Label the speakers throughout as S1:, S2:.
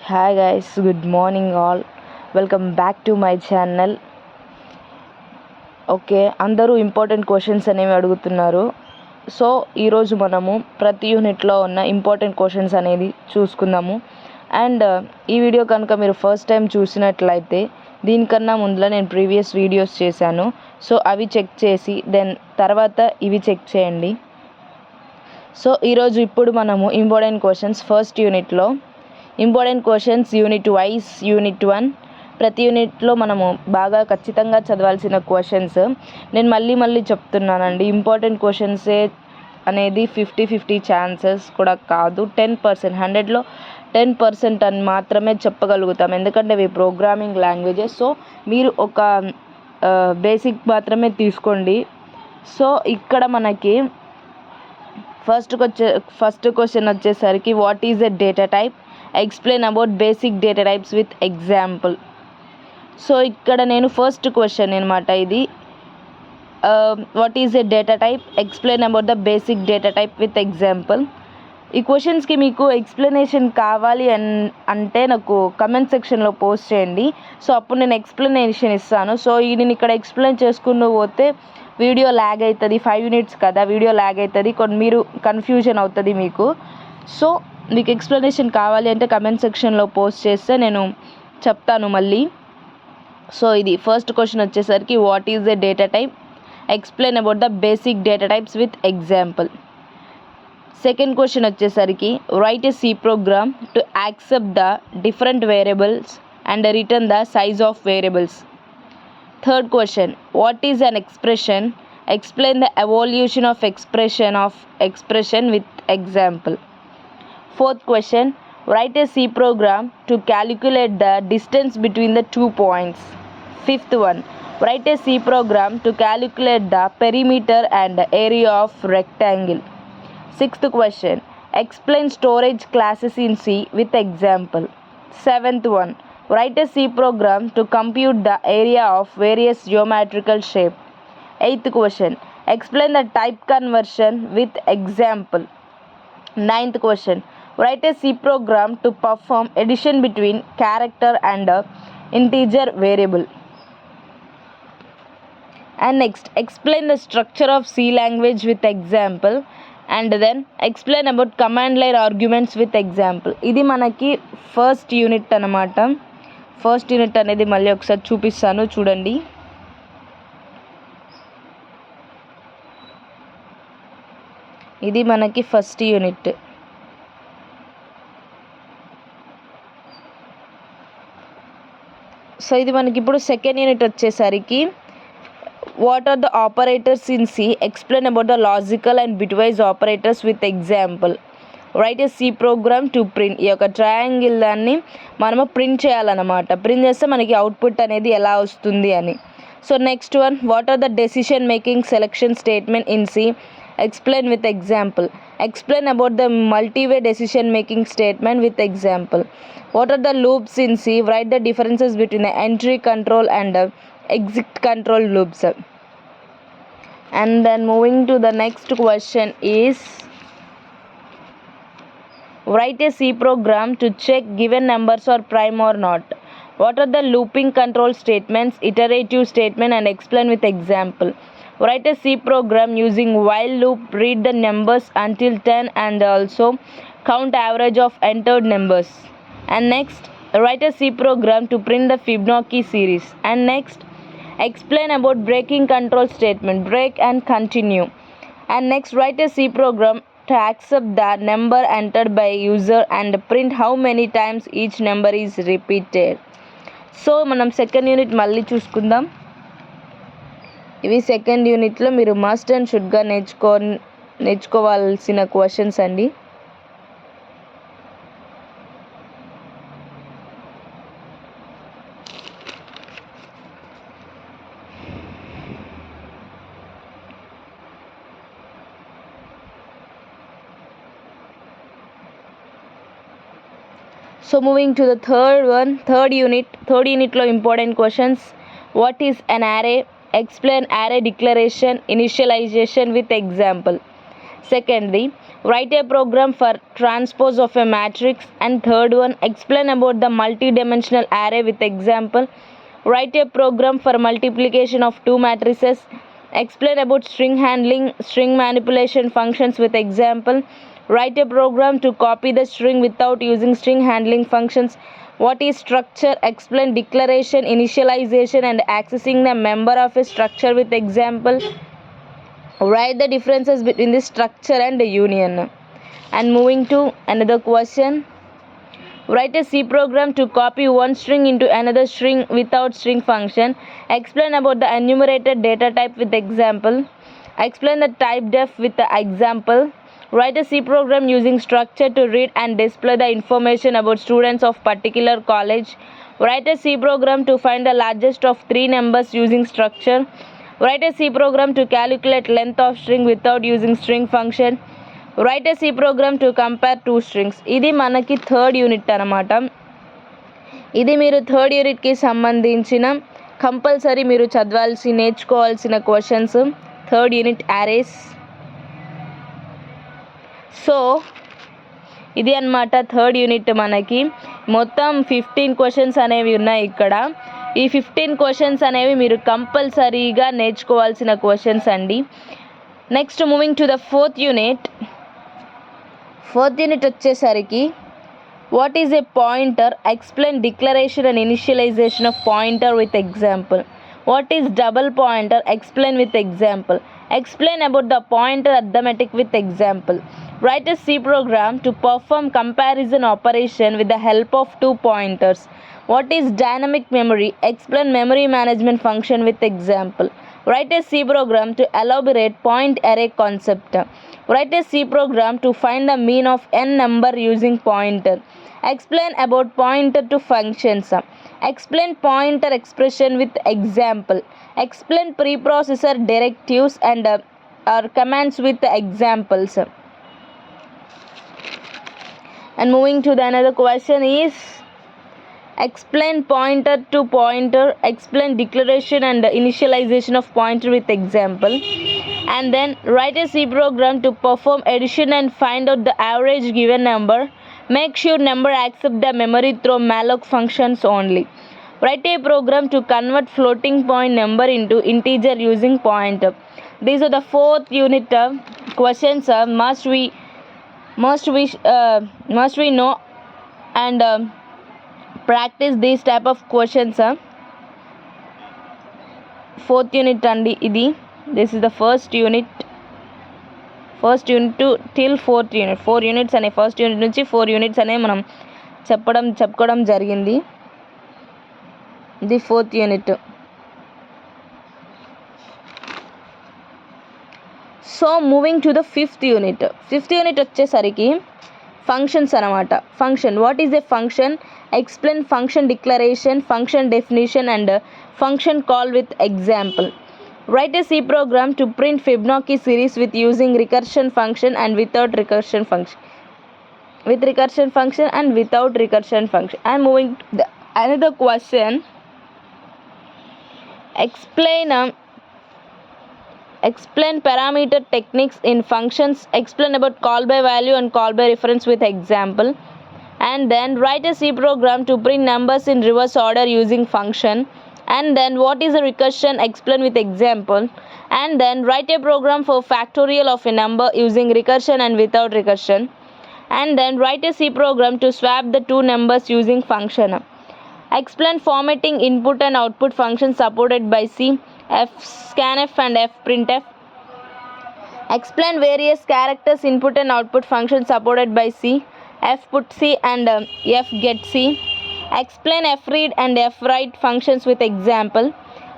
S1: Hi guys, good morning all. Welcome back to my channel. Okay, అందరూ important questions అనేవి అడుగుతున్నారు. So ఈరోజు మనము ప్రతి యూనిట్లో ఉన్న ఇంపార్టెంట్ క్వశ్చన్స్ అనేది చూసుకుందాము. అండ్ ఈ వీడియో కనుక మీరు ఫస్ట్ టైం చూసినట్లయితే దీనికన్నా ముందులో నేను ప్రీవియస్ వీడియోస్ చేశాను. సో అవి చెక్ చేసి దెన్ తర్వాత ఇవి చెక్ చేయండి. సో ఇప్పుడు మనము ఇంపార్టెంట్ క్వశ్చన్స్ ఫస్ట్ యూనిట్లో important questions unit wise unit 1 ప్రతి యూనిట్లో మనము బాగా ఖచ్చితంగా చదవాల్సిన క్వశ్చన్స్ నేను మళ్ళీ చెప్తున్నానండి. ఇంపార్టెంట్ క్వశ్చన్సే అనేది 50-50 ఛాన్సెస్ కూడా కాదు. 10%, 100లో 10% అని మాత్రమే చెప్పగలుగుతాం, ఎందుకంటే ఇవి ప్రోగ్రామింగ్ లాంగ్వేజెస్. సో మీరు ఒక బేసిక్ మాత్రమే తీసుకోండి. సో ఇక్కడ మనకి ఫస్ట్ క్వశ్చన్ వచ్చేసరికి what is a data type, explain about basic data types with example. So ఇక్కడ నేను ఫస్ట్ క్వశ్చన్ అనమాట ఇది. What is a data type, explain about the basic data type with example. ఈ క్వశ్చన్స్కి మీకు ఎక్స్ప్లెనేషన్ కావాలి అంటే నాకు కమెంట్ సెక్షన్లో పోస్ట్ చేయండి. సో అప్పుడు నేను ఎక్స్ప్లెనేషన్ ఇస్తాను. సో నేను ఇక్కడ ఎక్స్ప్లెయిన్ చేసుకుంటూ పోతే వీడియో ల్యాగ్ అవుతుంది. 5 minutes కదా, వీడియో ల్యాగ్ అవుతుంది, మీరు కన్ఫ్యూజన్ అవుతుంది మీకు. సో మీకు ఎక్స్ప్లెనేషన్ కావాలి అంటే కమెంట్ సెక్షన్లో పోస్ట్ చేస్తే నేను చెప్తాను మళ్ళీ. సో ఇది ఫస్ట్ క్వశ్చన్ వచ్చేసరికి what is a data type, explain about the basic data types with example. Second question వచ్చేసరికి write a C program to accept the different variables and return the size of variables. Third question what is an expression, explain the evaluation of expression with example. Fourth question, write a C program to calculate the distance between the 2 points. Fifth one, write a C program to calculate the perimeter and area of rectangle. Sixth question, explain storage classes in C with example. Seventh one, write a C program to compute the area of various geometrical shape. Eighth question, explain the type conversion with example. Ninth question, write a C program to perform addition between character and integer variable. And next, explain the structure of C language with example. And then explain about command line arguments with example. ఇది మనకి first unit అన్నమాట. First unit అనేది మళ్ళీ ఒకసారి చూపిస్తాను, చూడండి. ఇది మనకి ఫస్ట్ యూనిట్. సో ఇది మనకి ఇప్పుడు సెకండ్ యూనిట్ వచ్చేసరికి what are the operators in C, explain about the logical and bitwise operators with example. Write a C program to print. ఈ యొక్క ట్రయాంగిల్ దాన్ని మనము ప్రింట్ చేయాలన్నమాట. ప్రింట్ చేస్తే మనకి అవుట్పుట్ అనేది ఎలా వస్తుంది అని. So next one, what are the decision making selection statement in C, explain with example. Explain about the multiway decision making statement with example. What are the loops in C? Write the differences between the entry control and exit control loops. And then moving to the next question is write a C program to check given numbers are prime or not. What are the looping control statements, iterative statement, and explain with example. Write a C program using while loop, read the numbers until 10 and also count average of entered numbers. And next, write a C program to print the Fibonacci series. And next, explain about breaking control statement, break and continue. And next, write a C program to accept the number entered by user and print how many times each number is repeated. So మనం second unit మళ్ళీ చూసుకుందాం. ఇవి second యూనిట్లో మీరు must and షుడ్గా నేర్చుకోవాల్సిన questions అండి. So moving to the third యూనిట్లో important questions. What is an array, explain array declaration, initialization with example. Secondly, write a program for transpose of a matrix. And third one, explain about the multi-dimensional array with example. Write a program for multiplication of two matrices. Explain about string handling, string manipulation functions with example. Write a program to copy the string without using string handling functions. What is structure? Explain declaration, initialization and accessing the member of a structure with example. Write the differences between the structure and the union. And moving to another question, write a C program to copy one string into another string without string function. Explain about the enumerated data type with example. Explain the type def with the example. Write a C program using structure to read and display the information about students of particular college. Write a C program to find the largest of three numbers using structure. Write a C program to calculate length of string without using string function. Write a C program to compare two strings. ఇది మనకి third unit అనమాట. ఇది మీరు third యూనిట్కి సంబంధించిన compulsory మీరు చదవాల్సి నేర్చుకోవాల్సిన questions, third unit arrays. So ఇది అన్నమాట థర్డ్ యూనిట్. మనకి మొత్తం 15 క్వశ్చన్స్ అనేవి ఉన్నాయి ఇక్కడ. ఈ 15 క్వశ్చన్స్ అనేవి మీరు కంపల్సరీగా నేర్చుకోవాల్సిన క్వశ్చన్స్ అండి. Next moving to the fourth unit. Fourth unit వచ్చేసరికి what is a pointer? Explain declaration and initialization of pointer with example. What is double pointer? Explain with example. Explain about the pointer arithmetic with example. Write a C program to perform comparison operation with the help of two pointers. What is dynamic memory? Explain memory management function with example. Write a C program to elaborate point array concept. Write a C program to find the mean of n number using pointer. Explain about pointer to functions. Explain pointer expression with example. Explain preprocessor directives and or commands with examples. And moving to the another question is explain pointer to pointer. Explain declaration and initialization of pointer with example. And then write a C program to perform addition and find out the average given number. Make sure number accept the memory through malloc functions only. Write a program to convert floating point number into integer using pointer. These are the fourth unit questions must we know and practice these type of questions. Fourth unit andi idi. This is the first unit to till fourth unit. 4 units అనే first unit నుంచి 4 units అనే మనం చెప్పుకోవడం జరిగింది. ఇది fourth unit. So moving to the fifth unit. Fifth unit వచ్చేసరికి functions అనమాట. Function, what is a function? Explain function declaration, function definition and function call with example. Write a C program to print Fibonacci series with using recursion function and without recursion function. With recursion function and without recursion function. I am moving to the another question. Explain parameter techniques in functions. Explain about call by value and call by reference with example. And then write a C program to print numbers in reverse order using function. And then what is a recursion? Explain with example. And then write a program for factorial of a number using recursion and without recursion. And then write a C program to swap the two numbers using function. Explain formatting input and output functions supported by C, scanf and fprintf. Explain various characters input and output functions supported by C, fputC and fgetC. Explain fread and fwrite functions with example.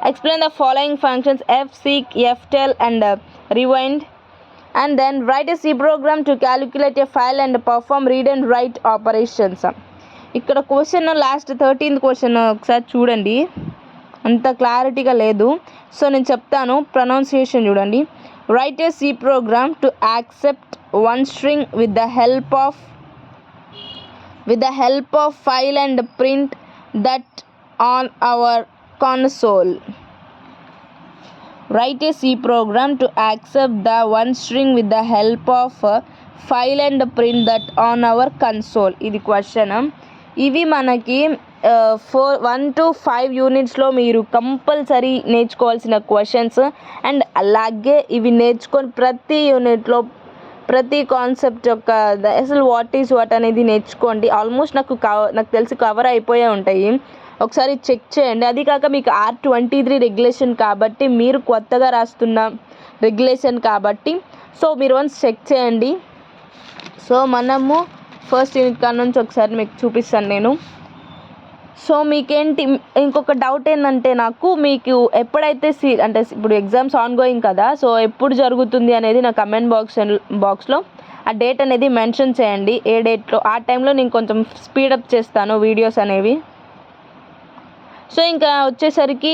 S1: Explain the following functions: fseek, ftell and rewind. And then write a C program to calculate a file and perform read and write operations. ఇక్కడ question last 13th question ఒకసారి చూడండి, అంత క్లారిటీగా లేదు. So నేను చెప్తాను, pronunciation చూడండి. Write a C program to accept one string with the help of file and print that on our console. Write a C program to accept the one string with the help of file and print that on our console. ఇది question. ఇవి మనకి 1 to 5 యూనిట్స్లో మీరు compulsory నేర్చుకోవాల్సిన questions. And అలాగే ఇవి నేర్చుకొని ప్రతి యూనిట్లో ప్రతి కాన్సెప్ట్ యొక్క అసలు వాట్ ఈజ్ వాట్ అనేది నేర్చుకోండి. ఆల్మోస్ట్ నాకు తెలిసి కవర్ అయిపోయే ఉంటాయి. ఒకసారి చెక్ చేయండి. అది కాక మీకు R23 రెగ్యులేషన్ కాబట్టి, మీరు కొత్తగా రాస్తున్న రెగ్యులేషన్ కాబట్టి, సో మీరు వన్స్ చెక్ చేయండి. సో మనము ఫస్ట్ యూనిట్ కాడ నుంచి ఒకసారి మీకు చూపిస్తాను నేను. సో మీకేంటి ఇంకొక డౌట్ ఏంటంటే, మీకు ఎప్పుడైతే అంటే ఇప్పుడు ఎగ్జామ్స్ ఆన్ గోయింగ్ కదా, సో ఎప్పుడు జరుగుతుంది అనేది నా కమెంట్ బాక్స్లో ఆ డేట్ అనేది మెన్షన్ చేయండి. ఏ డేట్లో ఆ టైంలో నేను కొంచెం స్పీడప్ చేస్తాను వీడియోస్ అనేవి. సో ఇంకా వచ్చేసరికి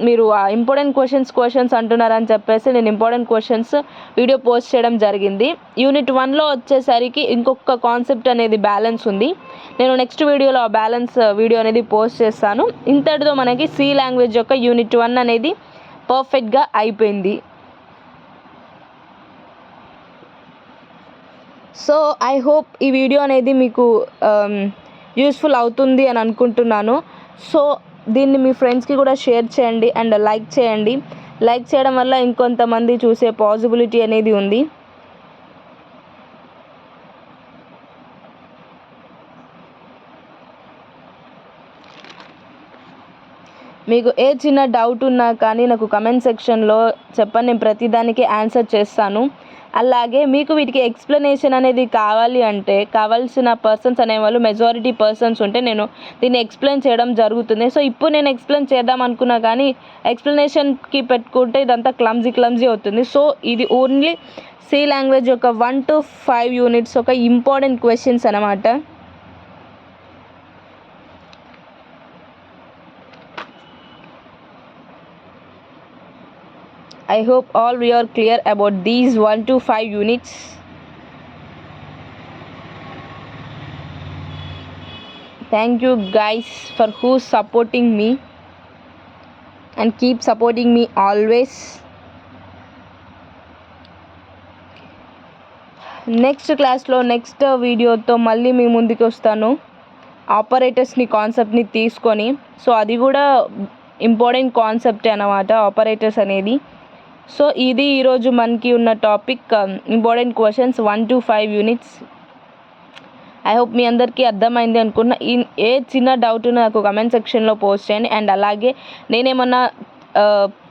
S1: మీరు ఇంపార్టెంట్ క్వశ్చన్స్ అంటున్నారని చెప్పేసి నేను ఇంపార్టెంట్ క్వశ్చన్స్ వీడియో పోస్ట్ చేయడం జరిగింది. యూనిట్ 1లో వచ్చేసరికి ఇంకొక కాన్సెప్ట్ అనేది బ్యాలెన్స్ ఉంది. నేను నెక్స్ట్ వీడియోలో ఆ బ్యాలెన్స్ వీడియో అనేది పోస్ట్ చేస్తాను. ఇంతటితో మనకి సి లాంగ్వేజ్ యొక్క యూనిట్ 1 అనేది పర్ఫెక్ట్గా అయిపోయింది. సో ఐ హోప్ ఈ వీడియో అనేది మీకు యూస్ఫుల్ అవుతుంది అని అనుకుంటున్నాను. సో దీన్ని మీ ఫ్రెండ్స్కి కూడా షేర్ చేయండి అండ్ లైక్ చేయండి. లైక్ చేయడం వల్ల ఇంకొంతమంది చూసే పాసిబిలిటీ అనేది ఉంది. మీకు ఏ చిన్న డౌట్ ఉన్నా కానీ నాకు కమెంట్ సెక్షన్లో చెప్పండి, నేను ప్రతిదానికి ఆన్సర్ చేస్తాను. అలాగే మీకు వీటికి ఎక్స్ప్లెనేషన్ అనేది కావాలి అంటే, కావాల్సిన పర్సన్స్ అనేవాళ్ళు మెజారిటీ పర్సన్స్ ఉంటే నేను దీన్ని ఎక్స్ప్లెయిన్ చేయడం జరుగుతుంది. సో ఇప్పుడు నేను ఎక్స్ప్లెయిన్ చేద్దాం అనుకున్నా కానీ ఎక్స్ప్లెనేషన్కి పెట్టుకుంటే ఇదంతా క్లమ్జీ అవుతుంది. సో ఇది ఓన్లీ సి లాంగ్వేజ్ యొక్క 1 to 5 యూనిట్స్ ఒక ఇంపార్టెంట్ క్వశ్చన్స్ అన్నమాట. I hope all we are clear about these 1 to 5 units. Thank you guys for who's supporting me and keep supporting me always. Next క్లాస్లో next వీడియోతో మళ్ళీ మీ ముందుకు వస్తాను, ఆపరేటర్స్ని కాన్సెప్ట్ని తీసుకొని. సో అది కూడా ఇంపార్టెంట్ కాన్సెప్టే అన్నమాట ఆపరేటర్స్ అనేది. సో ఇది ఈరోజు మనకి ఉన్న topic, important questions 1 to 5 units. I hope మీ అందరికీ అర్థమైంది అనుకున్నా. ఏ చిన్న డౌట్ నాకు కమెంట్ సెక్షన్లో పోస్ట్ చేయండి. అండ్ అలాగే నేనేమన్నా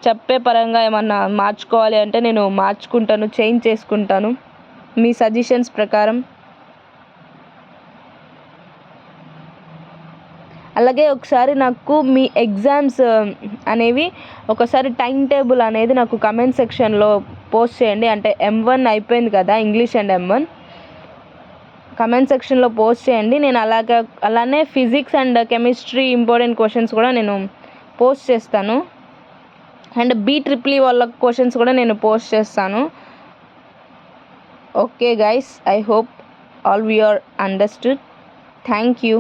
S1: చెప్పే పరంగా ఏమన్నా మార్చుకోవాలి అంటే నేను మార్చుకుంటాను, చేంజ్ చేసుకుంటాను మీ సజెషన్స్ ప్రకారం. అలాగే ఒకసారి నాకు మీ ఎగ్జామ్స్ అనేవి ఒకసారి టైం టేబుల్ అనేది నాకు కమెంట్ సెక్షన్లో పోస్ట్ చేయండి. అంటే M1 అయిపోయింది కదా, ఇంగ్లీష్ అండ్ M1 కమెంట్ సెక్షన్లో పోస్ట్ చేయండి. నేను అలానే physics and chemistry important questions కూడా నేను పోస్ట్ చేస్తాను. అండ్ BEEE వాళ్ళ క్వశ్చన్స్ కూడా నేను పోస్ట్ చేస్తాను. Okay guys, I hope all we are understood. Thank you.